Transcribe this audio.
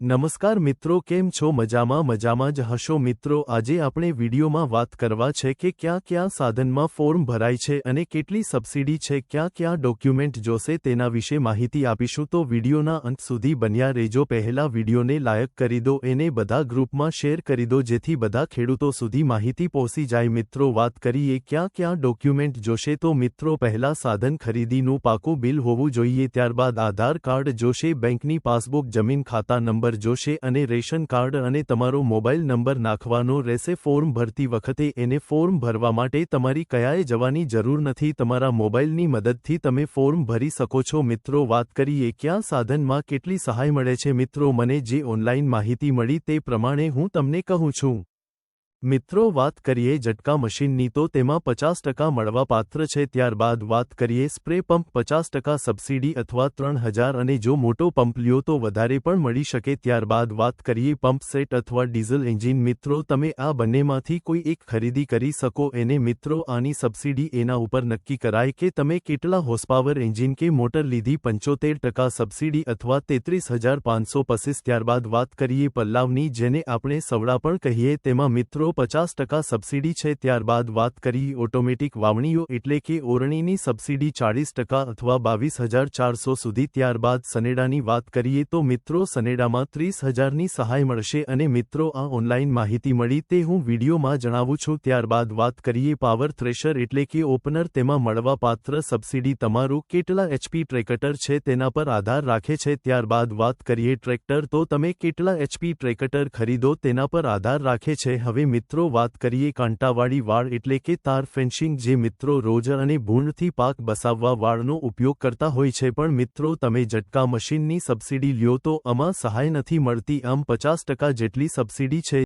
નમસ્કાર મિત્રો, કેમ છો? મજામાં જ હશો મિત્રો। આજે આપણે વિડીયોમાં વાત કરવા છે કે ક્યાં સાધનમાં ફોર્મ ભરાય છે અને કેટલી સબસિડી છે, ક્યાં ડોક્યુમેન્ટ જોશે તેના વિશે માહિતી આપીશું। તો વિડીયોના અંત સુધી બન્યા રહેજો। પહેલા વિડીયોને લાયક કરી દો, એને બધા ગ્રુપમાં શેર કરી દો જેથી બધા ખેડૂતો સુધી માહિતી પહોંચી જાય। મિત્રો વાત કરીએ ક્યાં ડોક્યુમેન્ટ જોશે તો મિત્રો પહેલા સાધન ખરીદીનું પાકું બિલ હોવું જોઈએ, ત્યારબાદ આધાર કાર્ડ જોશે, બેંકની પાસબુક, જમીન ખાતા નંબર જોશે અને રેશન કાર્ડ અને તમારો મોબાઈલ નંબર નાખવાનો રહેશે। ફોર્મ ભરતી વખતે એને ફોર્મ ભરવા માટે તમારી કયાએ જવાની જરૂર નથી, તમારા મોબાઈલની મદદથી તમે ફોર્મ ભરી શકો છો। મિત્રો વાત કરીએ ક્યાં સાધનમાં કેટલી સહાય મળે છે। મિત્રો મને જે ઓનલાઈન માહિતી મળી તે પ્રમાણે હું તમને કહું છું। મિત્રો વાત કરીએ ઝટકા મશીનની તો તેમાં 50% મળવાપાત્ર છે। ત્યારબાદ વાત કરીએ સ્પ્રે પંપ, 50% સબસિડી અથવા 3000 અને જો મોટો પંપ લ્યો તો વધારે પણ મળી શકે। ત્યારબાદ વાત કરીએ પંપ સેટ અથવા ડીઝલ એન્જિન। મિત્રો તમે આ બંનેમાંથી કોઈ એક ખરીદી કરી શકો એને મિત્રો આની સબસિડી એના ઉપર નક્કી કરાય કે તમે કેટલા હોર્સપાવર એન્જિન કે મોટર લીધી, 75% સબસિડી અથવા 33525। ત્યારબાદ વાત કરીએ પલ્લાવની, જેને આપણે સવડા પણ કહીએ, તેમાં મિત્રો 50% સબસિડી છે। ત્યારબાદ વાત કરીએ ઓટોમેટિક વાવણીઓ એટલે કે ઓરણીની સબસિડી 40% અથવા 22400 સુધી। ત્યારબાદ સનેડાની વાત કરીએ તો મિત્રો સનેડામાં 30000ની સહાય મળશે અને મિત્રો આ ઓનલાઈન માહિતી મળી તે હું વિડીયોમાં જણાવું છું। ત્યારબાદ વાત કરીએ પાવર થ્રેશર એટલે કે ઓપનર, તેમાં મળવાપાત્ર સબસિડી તમારું કેટલા એચપી ટ્રેક્ટર છે તેના પર આધાર રાખે છે। ત્યારબાદ વાત કરીએ ટ્રેક્ટર, તો તમે કેટલા એચપી ટ્રેક્ટર ખરીદો તેના પર આધાર રાખે છે। હવે મિત્રો વાત કરીએ કાંટાવાળી વાડ એટલે કે તાર ફેન્સિંગ, જે મિત્રો રોજ અને ભૂંડથી પાક બસાવવા વાડનો ઉપયોગ કરતા હોય છે, પણ મિત્રો તમે ઝટકા મશીનની સબસિડી લ્યો તો આમાં સહાય નથી મળતી, આમ 50% જેટલી સબસિડી છે।